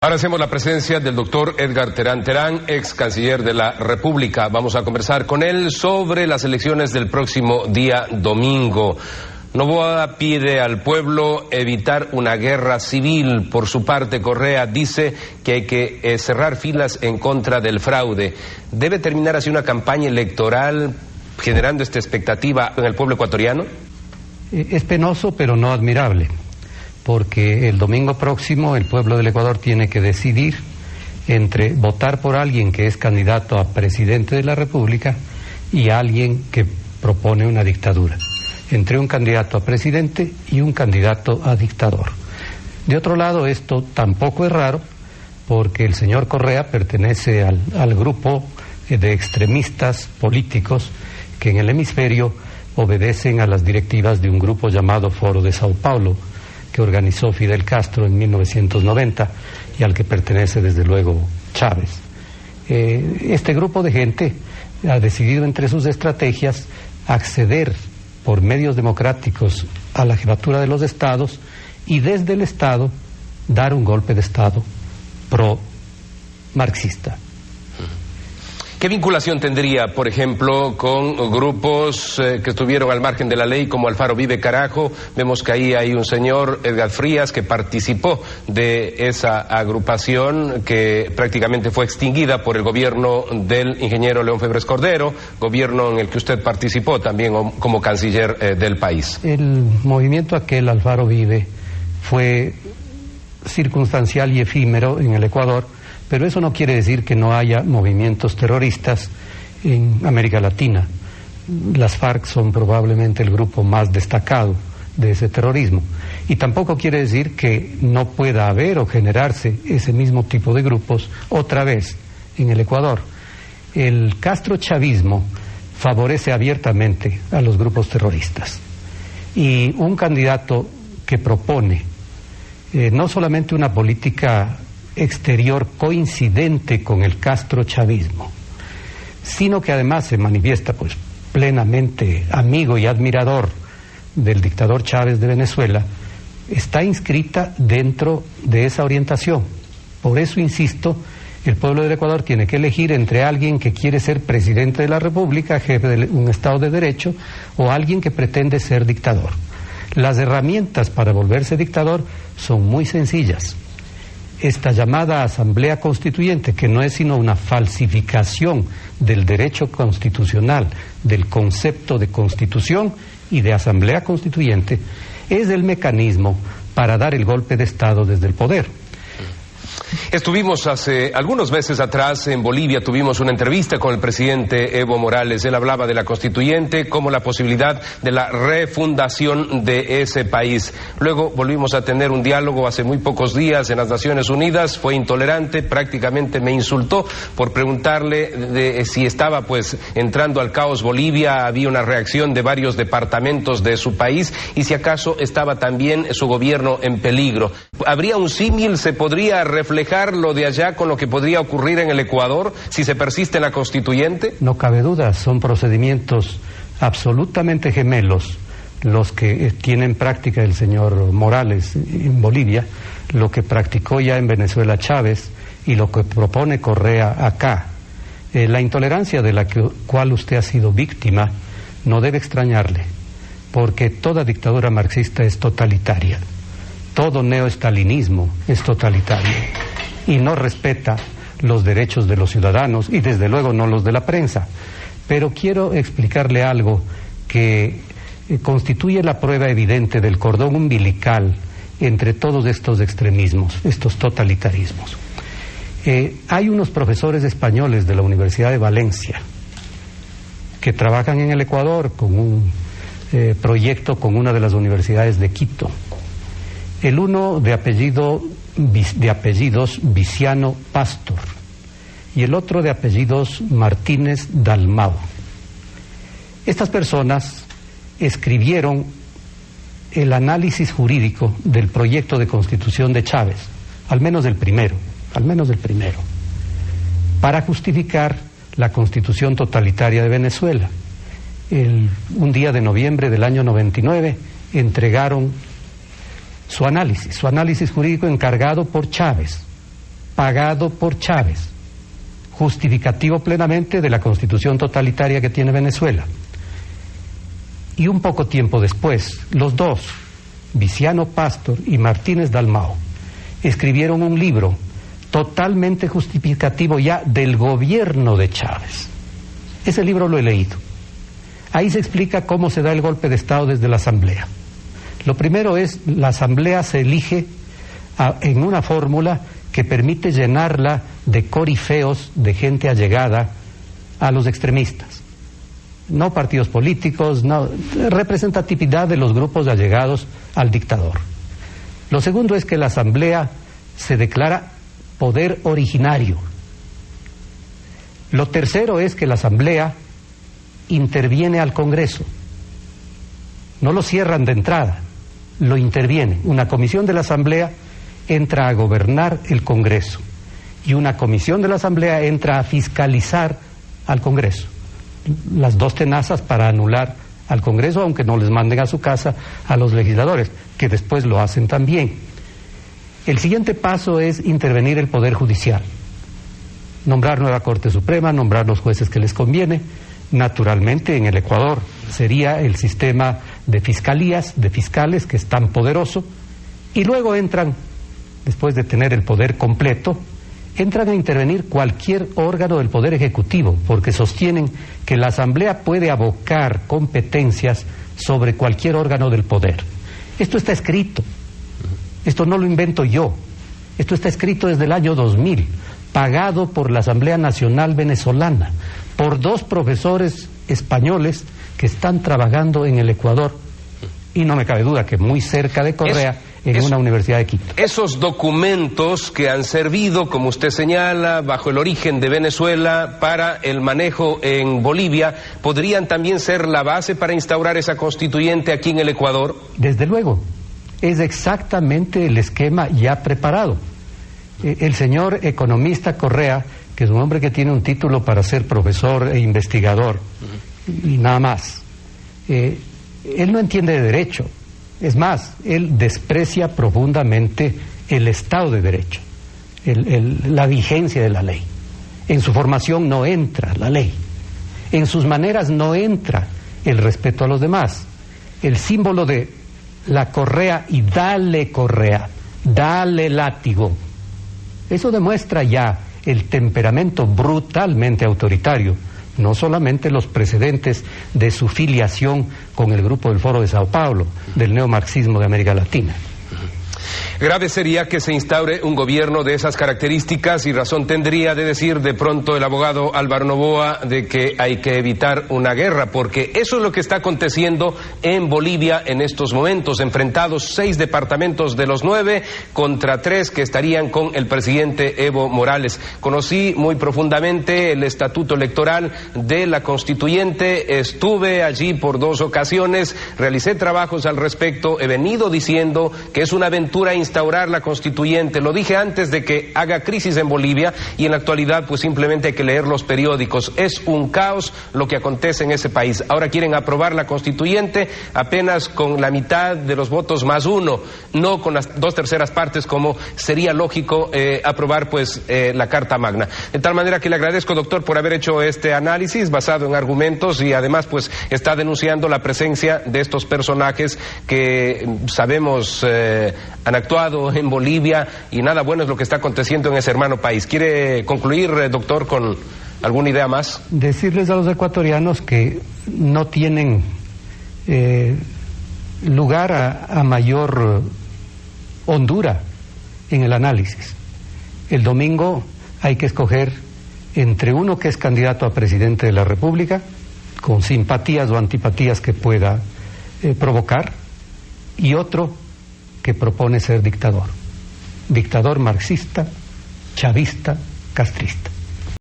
Ahora hacemos la presencia del doctor Edgar Terán Terán, ex canciller de la República. Vamos a conversar con él sobre las elecciones del próximo día domingo. Noboa pide al pueblo evitar una guerra civil. Por su parte, Correa dice que hay que cerrar filas en contra del fraude. ¿Debe terminar así una campaña electoral generando esta expectativa en el pueblo ecuatoriano? Es penoso, pero no admirable, porque el domingo próximo el pueblo del Ecuador tiene que decidir entre votar por alguien que es candidato a presidente de la República y alguien que propone una dictadura, entre un candidato a presidente y un candidato a dictador. De otro lado, esto tampoco es raro, porque el señor Correa pertenece al grupo de extremistas políticos que en el hemisferio obedecen a las directivas de un grupo llamado Foro de Sao Paulo, que organizó Fidel Castro en 1990 y al que pertenece desde luego Chávez. Este grupo de gente ha decidido entre sus estrategias acceder por medios democráticos a la jefatura de los estados y desde el estado dar un golpe de estado pro-marxista. ¿Qué vinculación tendría, por ejemplo, con grupos que estuvieron al margen de la ley como Alfaro Vive Carajo? Vemos que ahí hay un señor, Edgar Frías, que participó de esa agrupación que prácticamente fue extinguida por el gobierno del ingeniero León Febres Cordero, gobierno en el que usted participó también como canciller del país. El movimiento aquel, Alfaro Vive, fue circunstancial y efímero en el Ecuador, pero eso no quiere decir que no haya movimientos terroristas en América Latina. Las FARC son probablemente el grupo más destacado de ese terrorismo. Y tampoco quiere decir que no pueda haber o generarse ese mismo tipo de grupos otra vez en el Ecuador. El castrochavismo favorece abiertamente a los grupos terroristas. Y un candidato que propone no solamente una política exterior coincidente con el castrochavismo, sino que además se manifiesta pues plenamente amigo y admirador del dictador Chávez de Venezuela, está inscrita dentro de esa orientación. Por eso, insisto, el pueblo del Ecuador tiene que elegir entre alguien que quiere ser presidente de la República, jefe de un Estado de Derecho, o alguien que pretende ser dictador. Las herramientas para volverse dictador son muy sencillas. Esta llamada Asamblea Constituyente, que no es sino una falsificación del derecho constitucional, del concepto de constitución y de Asamblea Constituyente, es el mecanismo para dar el golpe de Estado desde el poder. Estuvimos hace algunos meses atrás en Bolivia, tuvimos una entrevista con el presidente Evo Morales. Él hablaba de la constituyente como la posibilidad de la refundación de ese país. Luego volvimos a tener un diálogo hace muy pocos días en las Naciones Unidas. Fue intolerante, prácticamente me insultó por preguntarle de si estaba pues entrando al caos Bolivia. Había una reacción de varios departamentos de su país y si acaso estaba también su gobierno en peligro. ¿Habría un símil? ¿Se podría reflejar lo de allá con lo que podría ocurrir en el Ecuador si se persiste en la constituyente? No cabe duda, son procedimientos absolutamente gemelos los que tiene en práctica el señor Morales en Bolivia, lo que practicó ya en Venezuela Chávez y lo que propone Correa acá. La intolerancia de la cual usted ha sido víctima no debe extrañarle, porque toda dictadura marxista es totalitaria. Todo neoestalinismo es totalitario y no respeta los derechos de los ciudadanos y desde luego no los de la prensa. Pero quiero explicarle algo que constituye la prueba evidente del cordón umbilical entre todos estos extremismos, estos totalitarismos. Hay unos profesores españoles de la Universidad de Valencia que trabajan en el Ecuador con un proyecto con una de las universidades de Quito. El uno de apellidos Viciano Pastor y el otro de apellidos Martínez Dalmau. Estas personas escribieron el análisis jurídico del proyecto de constitución de Chávez, al menos del primero, para justificar la constitución totalitaria de Venezuela. Un día de noviembre del año 99 entregaron su análisis jurídico encargado por Chávez. pagado por Chávez, justificativo plenamente de la constitución totalitaria que tiene Venezuela. Y un poco tiempo después, los dos, Viciano Pastor y Martínez Dalmau, escribieron un libro totalmente justificativo ya del gobierno de Chávez. Ese libro lo he leído. Ahí se explica cómo se da el golpe de Estado desde la Asamblea. Lo primero es, la Asamblea se elige en una fórmula que permite llenarla de corifeos, de gente allegada a los extremistas. No partidos políticos, no, representatividad de los grupos allegados al dictador. Lo segundo es que la Asamblea se declara poder originario. Lo tercero es que la Asamblea interviene al Congreso. No lo cierran de entrada, lo intervienen. Una comisión de la Asamblea entra a gobernar el Congreso y una comisión de la Asamblea entra a fiscalizar al Congreso. Las dos tenazas para anular al Congreso, aunque no les manden a su casa a los legisladores, que después lo hacen también. El siguiente paso es intervenir el Poder Judicial, nombrar nueva Corte Suprema, nombrar los jueces que les conviene. Naturalmente, en el Ecuador sería el sistema de fiscalías, de fiscales, que es tan poderoso, y luego entran, después de tener el poder completo, entran a intervenir cualquier órgano del Poder Ejecutivo, porque sostienen que la Asamblea puede abocar competencias sobre cualquier órgano del poder. Esto está escrito, esto no lo invento yo, esto está escrito desde el año 2000, pagado por la Asamblea Nacional Venezolana, por dos profesores españoles que están trabajando en el Ecuador, y no me cabe duda que muy cerca de Correa, en una universidad de Quito. Esos documentos que han servido, como usted señala, bajo el origen de Venezuela para el manejo en Bolivia, ¿podrían también ser la base para instaurar esa constituyente aquí en el Ecuador? Desde luego, es exactamente el esquema ya preparado. El señor economista Correa, que es un hombre que tiene un título para ser profesor e investigador, y nada más, él no entiende de derecho. Es más, él desprecia profundamente el Estado de Derecho, la vigencia de la ley. En su formación no entra la ley, en sus maneras no entra el respeto a los demás. El símbolo de la correa y dale correa, dale látigo, eso demuestra ya el temperamento brutalmente autoritario, no solamente los precedentes de su filiación con el grupo del Foro de Sao Paulo, del neomarxismo de América Latina. Grave sería que se instaure un gobierno de esas características, y razón tendría de decir de pronto el abogado Álvaro Noboa de que hay que evitar una guerra, porque eso es lo que está aconteciendo en Bolivia en estos momentos, enfrentados 6 departamentos de los 9 contra 3 que estarían con el presidente Evo Morales. Conocí muy profundamente el estatuto electoral de la constituyente, estuve allí por 2 ocasiones, realicé trabajos al respecto, he venido diciendo que es una aventura instaurar la constituyente. Lo dije antes de que haga crisis en Bolivia, y en la actualidad pues simplemente hay que leer los periódicos. Es un caos lo que acontece en ese país. Ahora quieren aprobar la constituyente apenas con la mitad de los votos más 1, no con las 2/3 partes como sería lógico aprobar pues la Carta Magna. De tal manera que le agradezco, doctor, por haber hecho este análisis basado en argumentos, y además pues está denunciando la presencia de estos personajes que sabemos han actuado en Bolivia, y nada bueno es lo que está aconteciendo en ese hermano país. ¿Quiere concluir, doctor, con alguna idea más? Decirles a los ecuatorianos que no tienen lugar a mayor hondura en el análisis. El domingo hay que escoger entre uno que es candidato a presidente de la República, con simpatías o antipatías que pueda provocar, y otro que propone ser dictador marxista, chavista, castrista.